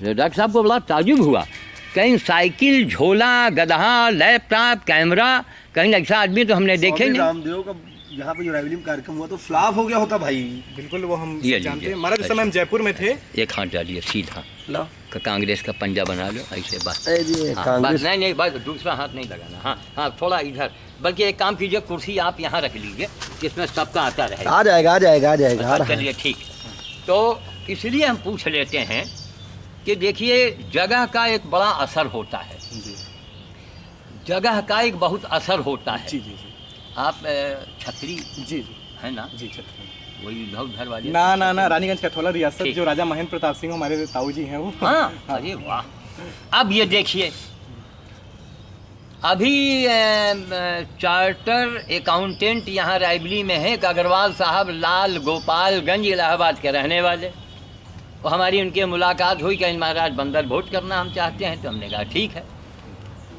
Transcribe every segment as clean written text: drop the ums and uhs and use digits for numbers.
तो डॉक्टर साहब को बड़ा ताजुब हुआ, कहीं साइकिल, झोला, गदहा, लैपटॉप, कैमरा, कहीं ऐसा आदमी तो हमने देखे नहीं। रामदेव का यहाँ पे जो राइवलिंग कार्यक्रम हुआ तो फ्लॉप हो गया होता भाई। बिल्कुल, वो हम ये जानते हैं। लीजिए। महाराज, इस समय हम जयपुर में थे। एक हाथ डालिए सीधा, ला कांग्रेस का पंजा बना लो ऐसे, बस। ये हाँ, कांग्रेस बस नहीं, बस दूसरा हाथ नहीं लगाना। हाँ हाँ, थोड़ा इधर, बल्कि एक काम कीजिए, कुर्सी आप यहाँ रख लीजिए, जिसमें सबका आता रहे। आ जाएगा आ जाएगा आ जाएगा आ रहा है। चलिए ठीक है। तो इसलिए हम पूछ लेते हैं कि देखिए, जगह का एक बड़ा असर होता है, जी जगह का एक बहुत असर होता है। जी जी जी आप छतरी जी जी है ना, जी छत्र वही उधर उधर वाले ना ना ना, रानीगंज कथौला रियासत, ठीक। जो राजा महेंद्र प्रताप सिंह हमारे ताऊ जी हैं वो। हाँ, अरे वाह। अब ये देखिए, अभी चार्टर अकाउंटेंट यहाँ रायबली में है, एक अग्रवाल साहब, लाल गोपालगंज इलाहाबाद के रहने वाले। तो हमारी उनके मुलाकात हुई, कहीं महाराज बंदर भोज करना हम चाहते हैं। तो हमने कहा ठीक है।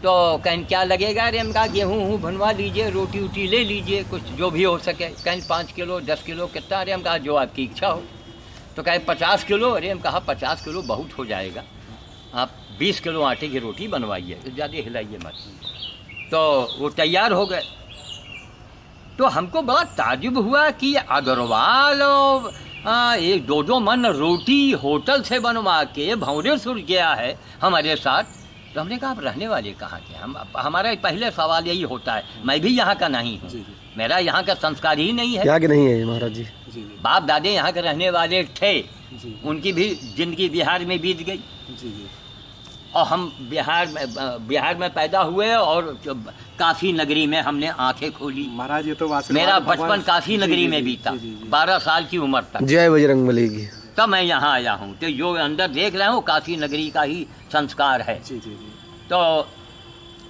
तो कहीं क्या लगेगा? अरे हम कहा गेहूँ बनवा लीजिए, रोटी वोटी ले लीजिए, कुछ जो भी हो सके। कहीं 5 किलो 10 किलो कितना? अरे हम कहा जो आपकी इच्छा हो। तो कहे 50 किलो। अरे हम कहा 50 किलो बहुत हो जाएगा, आप 20 किलो आटे की रोटी बनवाइए, तो ज़्यादा हिलाइए मत। तो वो तैयार हो गए। तो हमको बड़ा ताजुब हुआ कि अग्रवाल एक 2-2 मन रोटी होटल से बनवा के भंवरेश्वर गया है हमारे साथ। तो हमने कहा आप रहने वाले कहाँ के? हमारा पहले सवाल यही होता है, मैं भी यहाँ का नहीं हूँ, मेरा यहाँ का संस्कार ही नहीं है। क्या कि नहीं है महाराज जी? जी बाप दादे यहाँ के रहने वाले थे, जी उनकी भी जिंदगी बिहार में बीत गई, जी जी और हम बिहार में पैदा हुए और काशी नगरी में हमने आंखें खोली। महाराज, ये तो वासना मेरा भगवान- बचपन काशी जी, नगरी जी, में जी, बीता, जी, जी, 12 साल की उम्र तक। जय बजरंगबली की। तब मैं यहाँ आया हूँ। तो जो अंदर देख रहे हो काशी नगरी का ही संस्कार है। जी जी जी तो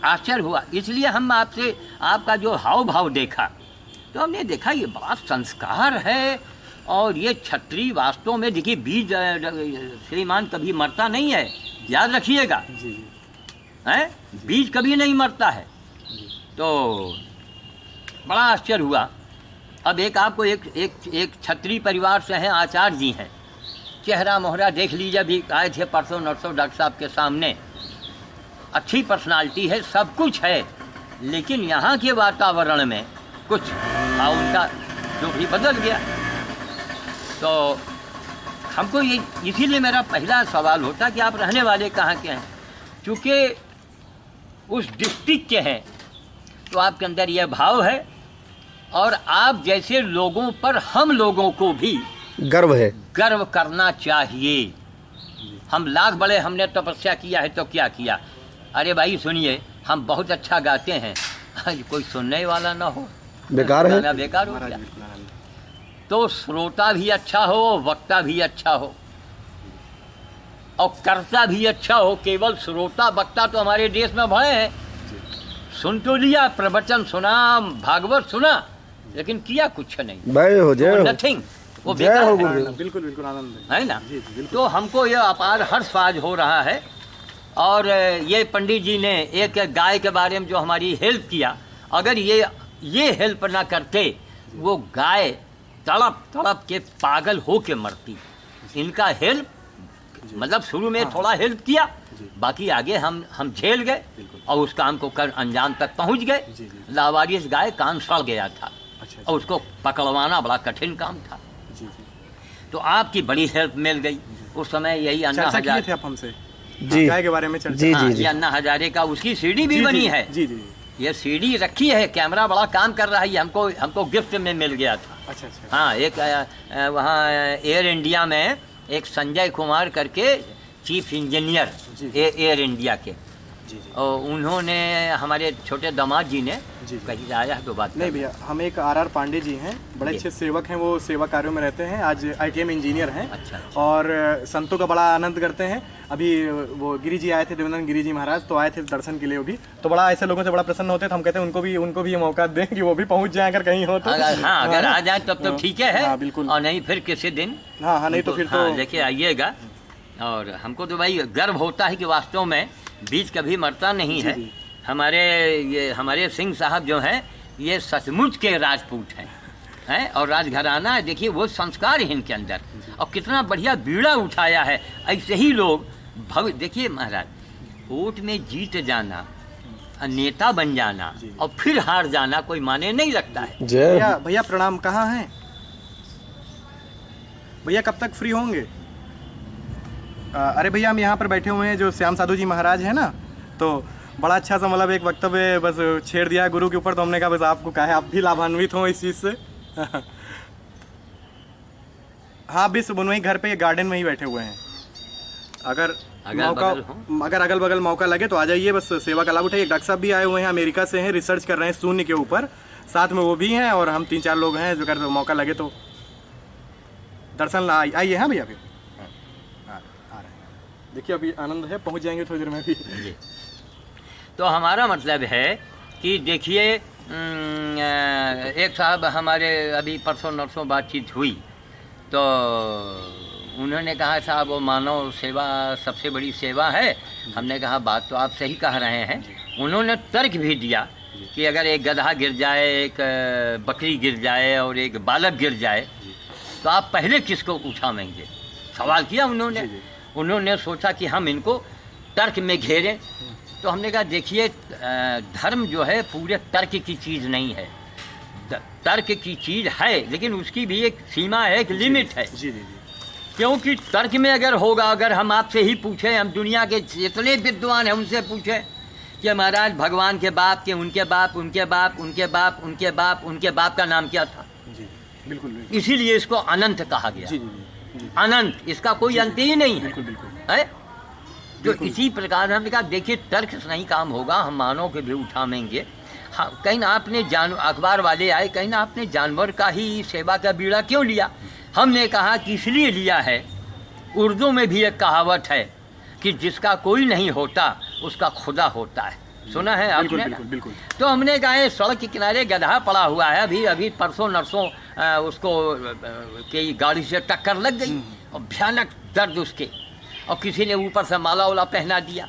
आश्चर्य हुआ, इसलिए हम आपसे आपका जो हाव भाव देखा, तो हमने देखा ये बड़ा संस्कार है। और ये छतरी वास्तव में देखिए, बीज श्रीमान कभी मरता नहीं है, याद रखिएगा, जी जी हैं, बीज कभी नहीं मरता है। तो बड़ा आश्चर्य हुआ। अब एक आपको एक छतरी परिवार से हैं, आचार्य जी हैं, चेहरा मोहरा देख लीजिए, अभी आए थे परसों नरसों डॉक्टर साहब के सामने। अच्छी पर्सनालिटी है, सब कुछ है, लेकिन यहाँ के वातावरण में कुछ उनका जो भी बदल गया। तो हमको ये, इसीलिए मेरा पहला सवाल होता कि आप रहने वाले कहाँ के हैं। चूँकि उस डिस्ट्रिक्ट के हैं, तो आपके अंदर यह भाव है, और आप जैसे लोगों पर हम लोगों को भी गर्व है, गर्व करना चाहिए। हम लाख बड़े हमने तपस्या किया है तो क्या किया? अरे भाई सुनिए, हम बहुत अच्छा गाते हैं, आज कोई सुनने वाला ना हो, बेकार है। गाना बेकार हो महाराज गया। बिल्कुल आनंद। तो श्रोता भी अच्छा हो, वक्ता भी अच्छा हो, और कर्ता भी अच्छा हो। केवल श्रोता वक्ता तो हमारे देश में भय है। सुन तो लिया, प्रवचन सुना, भागवत सुना, लेकिन किया कुछ नहीं, जय हो जय हो। नथिंग, वो जय बेकार हो है। गुरुदेव। बिल्कुल बिल्कुल आनंद है ना। जी जी बिल्कुल। तो हमको ये अपार हर्ष आज हो रहा है। और ये पंडित जी ने एक गाय के बारे में जो हमारी हेल्प किया, अगर ये हेल्प ना करते, वो गाय तड़प तड़प के पागल हो के मरती। इनका हेल्प, मतलब शुरू में थोड़ा हेल्प किया, बाकी आगे हम झेल गए और उस काम को कर अंजाम तक पहुंच गए। जी, जी। लावारिस गाय कान सड़ गया था, अच्छा और उसको पकड़वाना बड़ा कठिन काम था। जी जी। तो आपकी बड़ी हेल्प मिल गई। उस समय यही अन्ना चर्चा किए थे हजारे, आप हमसे जी गाय के बारे में चर्चा। जी, हाँ, जी। ये अन्ना हजारे का उसकी सीडी भी जी, बनी जी, है। जी जी। ये सीडी रखी है, कैमरा बड़ा काम कर रहा है। ये हमको गिफ्ट में मिल गया था। अच्छा अच्छा। हाँ, एक वहाँ एयर इंडिया में एक संजय कुमार करके चीफ इंजीनियर जी। एयर इंडिया के, जी जी। और उन्होंने, हमारे छोटे दामाद जी ने जी। कहीं आया है तो बात नहीं कर। भैया, हम एक आर पांडे जी हैं, बड़े जी। अच्छे सेवक हैं, वो सेवा कार्यों में रहते हैं, आज ITM इंजीनियर हैं। अच्छा। और संतों का बड़ा आनंद करते हैं। अभी वो गिरी जी आए थे, देवेंद्र गिरी जी महाराज, तो आए थे दर्शन के लिए वो भी। तो बड़ा ऐसे लोगों से बड़ा प्रसन्न होते हैं, तो हम कहते हैं उनको भी ये मौका दें कि वो भी पहुंच जाए अगर कहीं हो तो। अगर आ जाए तब तो ठीक है। हाँ, बिल्कुल। और नहीं फिर किसी दिन। हाँ नहीं तो फिर तो। हाँ, लेके आइएगा। और हमको तो भाई गर्व होता है कि वास्तव में बीज कभी मरता नहीं है। जी। हमारे सिंह साहब जो हैं, ये सचमुच के राजपूत हैं, और राजघराना देखिए, वो संस्कार है इनके अंदर, और कितना बढ़िया बीड़ा उठाया है। ऐसे ही लोग देखिए महाराज, वोट में जीत जाना, नेता बन जाना और फिर हार जाना कोई माने नहीं लगता है। भैया भैया प्रणाम, कहाँ हैं भैया, कब तक फ्री होंगे? अरे भैया हम यहाँ पर बैठे हुए हैं, जो श्याम साधु जी महाराज है ना, तो बड़ा अच्छा सा मतलब एक वक्तव्य बस छेड़ दिया है गुरु के ऊपर, तो हमने कहा बस आपको कहा है आप भी लाभान्वित हो इस चीज़ से। हाँ, विश्व वही घर पे गार्डन में ही बैठे हुए हैं। अगर अगल बगल मौका लगे तो आ जाइए, बस सेवा का लाभ उठाइए। डॉक्टर साहब भी आए हुए हैं, अमेरिका से हैं, रिसर्च कर रहे हैं शून्य के ऊपर, साथ में वो भी हैं, और हम 3-4 लोग हैं जो अगर मौका लगे तो दर्शन आइए। हाँ भैया, फिर आ रहे हैं, देखिए अभी आनंद है, पहुंच जाएंगे थोड़ी देर में भी। तो हमारा मतलब है कि देखिए, एक साहब हमारे अभी परसों नरसों बातचीत हुई, तो उन्होंने कहा साहब वो मानव सेवा सबसे बड़ी सेवा है। हमने कहा बात तो आप सही कह रहे हैं। उन्होंने तर्क भी दिया कि अगर एक गधा गिर जाए, एक बकरी गिर जाए और एक बालक गिर जाए, तो आप पहले किसको उठावेंगे? सवाल किया उन्होंने। उन्होंने सोचा कि हम इनको तर्क में घेरें। तो हमने कहा देखिए, धर्म जो है पूरे तर्क की चीज़ नहीं है, तर्क की चीज़ है, लेकिन उसकी भी एक सीमा है, एक लिमिट है। क्योंकि तर्क में अगर होगा, अगर हम आपसे ही पूछें, हम दुनिया के जितने विद्वान हैं उनसे पूछें कि महाराज भगवान के बाप के उनके बाप उनके बाप उनके बाप उनके बाप उनके बाप का नाम क्या था? बिल्कुल। इसीलिए इसको अनंत कहा गया। अनंत, इसका कोई अंत ही नहीं है। तो इसी प्रकार हमने कहा देखिए, तर्क से नहीं काम होगा, हम मानव के भी उठावेंगे। हाँ, कहीं ना आपने अखबार वाले आए, कहीं ना आपने जानवर का ही सेवा का बीड़ा क्यों लिया? हमने कहा कि इसलिए लिया है, उर्दू में भी एक कहावत है कि जिसका कोई नहीं होता उसका खुदा होता है। सुना है आपने? बिल्कुल। तो हमने कहा सड़क के किनारे गधा पड़ा हुआ है, अभी परसों नरसों उसको की गाड़ी से टक्कर लग गई और भयानक दर्द उसके, और किसी ने ऊपर से माला वाला पहना दिया।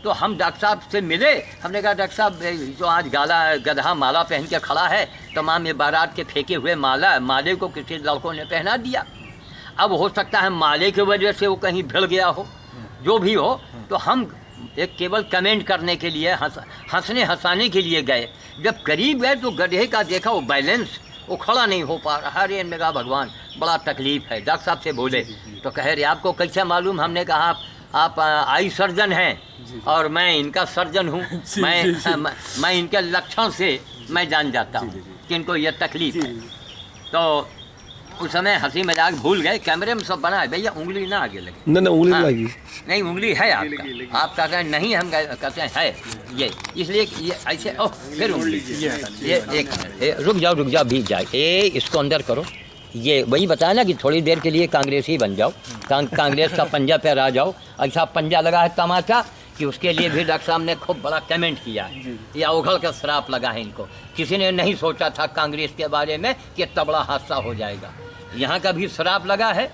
तो हम डॉक्टर साहब से मिले, हमने कहा डॉक्टर साहब जो आज गधा माला पहन के खड़ा है, तमाम ये बारात के फेंके हुए माले को किसी लड़कों ने पहना दिया। अब हो सकता है माले की वजह से वो कहीं भिड़ गया हो, जो भी हो। तो हम एक केवल कमेंट करने के लिए, हंसाने के लिए गए। जब करीब गए तो गधे का देखा वो बैलेंस, वो खड़ा नहीं हो पा रहा। अरे ने कहा भगवान बड़ा तकलीफ है। डॉक्टर साहब से बोले तो कह रहे आपको कैसे मालूम? हमने कहा आप आई सर्जन हैं और मैं इनका सर्जन हूँ। मैं इनके लक्षण से मैं जान जाता हूँ कि इनको ये तकलीफ है। तो उस समय हंसी मजाक भूल गए, कैमरे में सब बना है। भैया उंगली ना आगे लगे। नहीं उंगली लगी नहीं, उंगली है आपका, आप कहते हैं नहीं, हम कहते हैं है ये, इसलिए ये ऐसे। ओह फिर उंगली ये एक रुक जाओ भीग जाए। इसको अंदर करो। ये वही बताया ना कि थोड़ी देर के लिए कांग्रेसी बन जाओ, कांग्रेस का पंजा पे आ जाओ। ऐसा पंजा लगा है तमाचा कि उसके लिए भी डॉक्टर साहब ने खूब बड़ा कमेंट किया है। या उघड़ का श्राप लगा है इनको। किसी ने नहीं सोचा था कांग्रेस के बारे में कि इतना बड़ा हादसा हो जाएगा। यहाँ का भी श्राप लगा है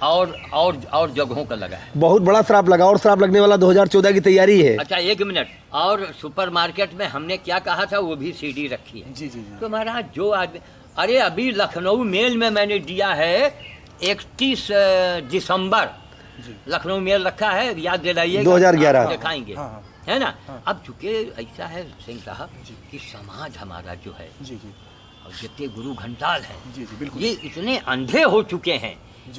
और जगहों का लगा है। बहुत बड़ा श्राप लगा, और श्राप लगने वाला 2014 की तैयारी है। अच्छा एक मिनट, और सुपरमार्केट में हमने क्या कहा था वो भी सीडी रखी है। जी। तो महाराज जो आदमी, अरे अभी लखनऊ मेल में मैंने दिया है 31 दिसंबर, लखनऊ मेल रखा है, याद दिलाइए 2011 दिखाएंगे। है ना? अब चूंकि ऐसा है सिंह साहब कि समाज हमारा जो है और जितने गुरु घंटाल हैं ये इतने अंधे हो चुके हैं,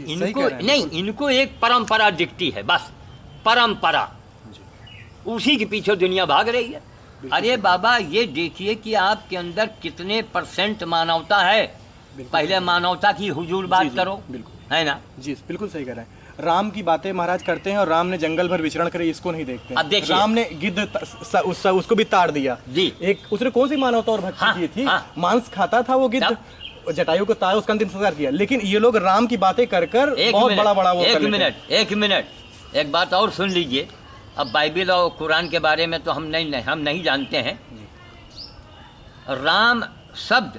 इनको नहीं, इनको एक परंपरा दिखती है, बस परंपरा, उसी के पीछे दुनिया भाग रही है। अरे बाबा ये देखिए कि आपके अंदर कितने % मानवता है। पहले मानवता की हुजूर बात करो, है ना? जी बिल्कुल सही कह रहे हैं। राम की बातें महाराज करते हैं और राम ने जंगल भर विचरण करे, इसको नहीं देखते। अब देखिए, राम ने गिद्ध उसको भी ताड़ दिया जी। एक उसने कौन सी मानवता और भक्ति की थी? मांस खाता था वो गिद्ध, जटायु को ताया, उसका अंतिम संस्कार किया। लेकिन ये लोग राम की बातें कर बहुत बड़ा वो एक मिनट एक बात और सुन लीजिए। अब बाइबिल और कुरान के बारे में तो हम नहीं जानते हैं। राम शब्द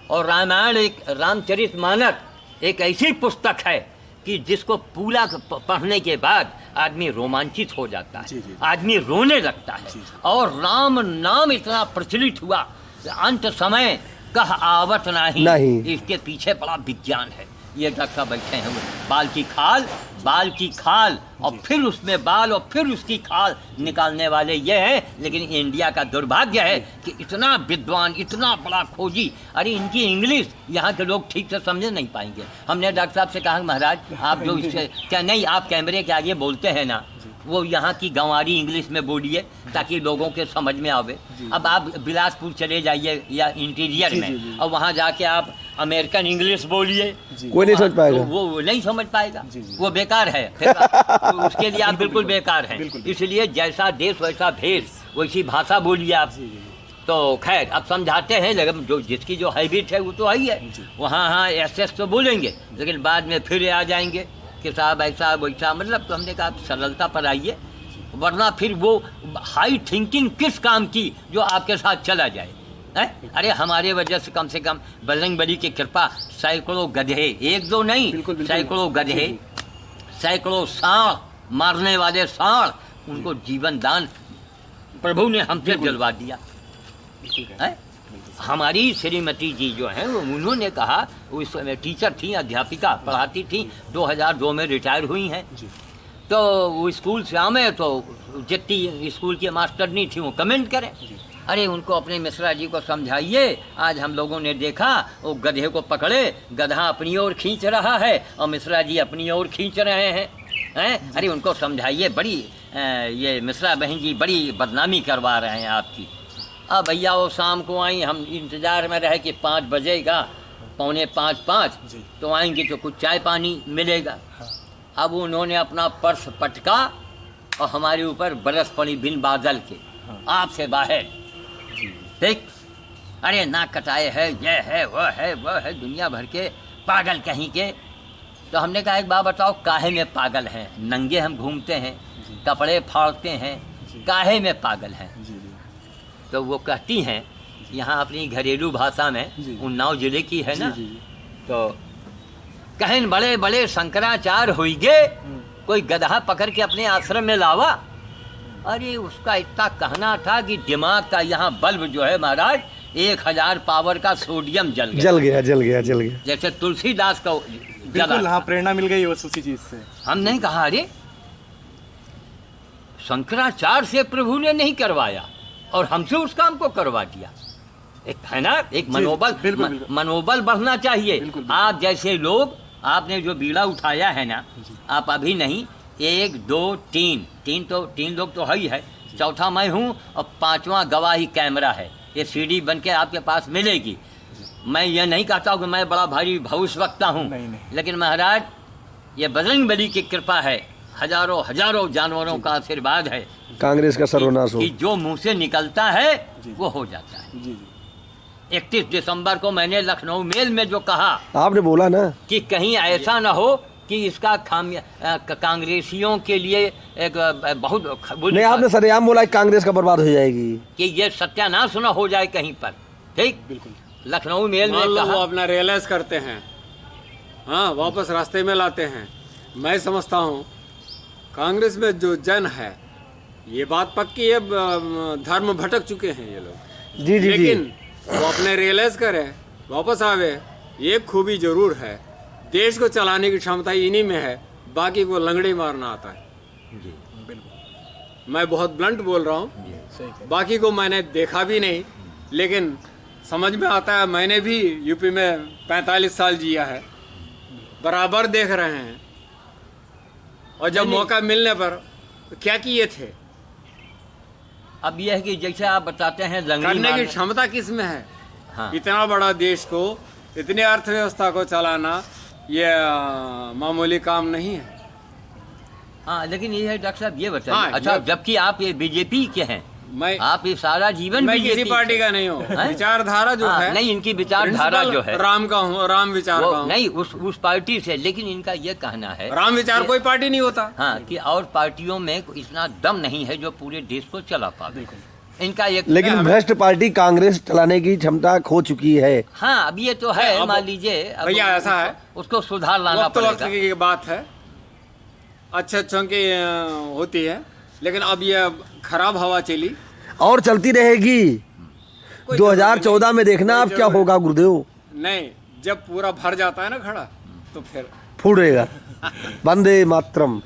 और रामायण, एक रामचरितमानस एक ऐसी पुस्तक है कि जिसको पूरा पढ़ने के बाद आदमी रोमांचित हो जाता है, आदमी रोने लगता है। और राम नाम इतना प्रचलित हुआ, अंत समय कह आवत नहीं, इसके पीछे बड़ा विज्ञान है। ये डॉक्टर साहब बैठे हैं, बाल की खाल और फिर उसमें बाल और फिर उसकी खाल निकालने वाले ये हैं। लेकिन इंडिया का दुर्भाग्य है कि इतना विद्वान, इतना बड़ा खोजी, अरे इनकी इंग्लिश यहाँ के लोग ठीक से समझ नहीं पाएंगे। हमने डॉक्टर साहब से कहा महाराज आप जो इससे क्या नहीं, आप कैमरे के आगे बोलते हैं ना, वो यहाँ की गंवारी इंग्लिश में बोलिए ताकि लोगों के समझ में आवे। अब आप बिलासपुर चले जाइए या इंटीरियर में और वहाँ जाके आप अमेरिकन इंग्लिश बोलिए, कोई नहीं समझ पाएगा, वो नहीं समझ पाएगा, वो बेकार है। फिर उसके लिए आप बिल्कुल बेकार हैं। इसलिए जैसा देश वैसा भेष, वैसी भाषा बोलिए आप। तो खैर अब समझाते हैं, लेकिन जो जिसकी जो हैबिट है वो तो आई है, वहाँ हाँ एस तो बोलेंगे, लेकिन बाद में फिर आ जाएंगे कि साहब ऐसा वैसा। मतलब तो हमने कहा आप सरलता पर आइए, वरना फिर वो हाई थिंकिंग किस काम की जो आपके साथ चला जाए है? अरे हमारे वजह से कम बजरंग बली की कृपा सैकड़ों गधे, एक दो नहीं, सैकड़ों गधे, सैकड़ों सांड, मारने वाले सांड, उनको जीवन दान प्रभु ने हमसे दिलवा दिया है। हमारी श्रीमती जी जो हैं उन्होंने कहा, उस समय टीचर थी, अध्यापिका पढ़ाती थी, 2002 में रिटायर हुई हैं। तो वो स्कूल से आमे तो जितनी स्कूल की मास्टरनी थी वो कमेंट करें, अरे उनको अपने मिश्रा जी को समझाइए, आज हम लोगों ने देखा वो गधे को पकड़े, गधा अपनी ओर खींच रहा है और मिश्रा जी अपनी ओर खींच रहे हैं, अरे उनको समझाइए, बड़ी ये मिश्रा बहन जी बड़ी बदनामी करवा रहे हैं आपकी। अब भैया वो शाम को आई, हम इंतज़ार में रहे कि 5 बजेगा, 4:45 तो आएंगे तो कुछ चाय पानी मिलेगा। अब उन्होंने अपना पर्स पटका और हमारे ऊपर बरस पड़ी बिन बादल के, आपसे बाहर ठीक, अरे ना कटाए है, ये है वो है, दुनिया भर के पागल कहीं के। तो हमने कहा एक बात बताओ, काहे में पागल हैं? नंगे हम घूमते हैं, कपड़े फाड़ते हैं, काहे में पागल हैं? तो वो कहती हैं यहाँ अपनी घरेलू भाषा में, उन्नाव जिले की है ना, तो कहन बड़े बड़े शंकराचार्य होइगे, कोई गधा पकड़ के अपने आश्रम में लावा। अरे उसका इतना कहना था कि दिमाग का यहाँ बल्ब जो है महाराज 1000 पावर का सोडियम जल गया। जैसे तुलसीदास का बिल्कुल, हाँ, प्रेरणा मिल गई उसी चीज से। हम नहीं कहा अरे शंकराचार्य से प्रभु ने नहीं करवाया और हमसे उस काम को करवा दिया। एक है ना, एक मनोबल बढ़ना चाहिए। आप जैसे लोग, आपने जो बीड़ा उठाया है ना, आप अभी नहीं, 1 2 3 तो 3 लोग तो है ही है, चौथा मैं हूँ और 5वां गवाही कैमरा है। ये सीडी बन के आपके पास मिलेगी। मैं ये नहीं कहता हूँ कि मैं बड़ा भारी भविष्यवक्ता हूँ, लेकिन महाराज ये बजरंग बली की कृपा है, हजारों जानवरों का आशीर्वाद है, कांग्रेस का सर्वनाश हो कि जो मुंह से निकलता है वो हो जाता है। 31 दिसंबर को मैंने लखनऊ मेल में जो कहा, आपने बोला ना कि कहीं ऐसा ना हो कि इसका कांग्रेसियों के लिए एक बहुत नहीं, आपने सरेआम बोला कांग्रेस का बर्बाद हो जाएगी, कि ये सत्यानाश न हो जाए कहीं पर। ठीक, बिल्कुल लखनऊ मेल में कहा, वो अपना रियलाइज करते हैं, हाँ, वापस रास्ते में लाते हैं। मैं समझता हूँ कांग्रेस में जो जन है, ये बात पक्की है, धर्म भटक चुके हैं ये लोग। लेकिन वो अपने रियलाइज करें, वापस आवे। एक खूबी जरूर है, देश को चलाने की क्षमता इन्हीं में है, बाकी को लंगड़ी मारना आता है। मैं बहुत ब्लंट बोल रहा हूँ, बाकी को मैंने देखा भी नहीं, लेकिन समझ में आता है। मैंने भी यूपी में 45 साल जिया है, बराबर देख रहे हैं। और जब मौका मिलने पर क्या किए थे। अब यह है कि जैसे आप बताते हैं करने की क्षमता किस में है। हाँ। इतना बड़ा देश को, इतनी अर्थव्यवस्था को चलाना ये मामूली काम नहीं है। हाँ, लेकिन ये है डॉक्टर साहब, ये बताइए, हाँ, अच्छा जबकि आप ये बीजेपी के हैं, आप ये सारा जीवन मैं किसी पार्टी का नहीं हूँ, विचारधारा जो है, नहीं इनकी विचारधारा जो है राम का हूँ, राम विचार का हूँ, नहीं उस पार्टी से। लेकिन इनका ये कहना है राम विचार कोई पार्टी नहीं होता। हाँ, कि और पार्टियों में इतना दम नहीं है जो पूरे देश को चला पाए। इनका एक, लेकिन भ्रष्ट पार्टी कांग्रेस चलाने की क्षमता खो चुकी है। हाँ, अब ये तो है, मान लीजिए भैया ऐसा है, उसको सुधार लाना पड़ेगा। वक्त की बात है, अच्छे की होती है, लेकिन अब ये खराब हवा चली और चलती रहेगी। 2014 में देखना अब क्या होगा गुरुदेव। नहीं, जब पूरा भर जाता है ना घड़ा, तो फिर फूटेगा। वंदे मातरम।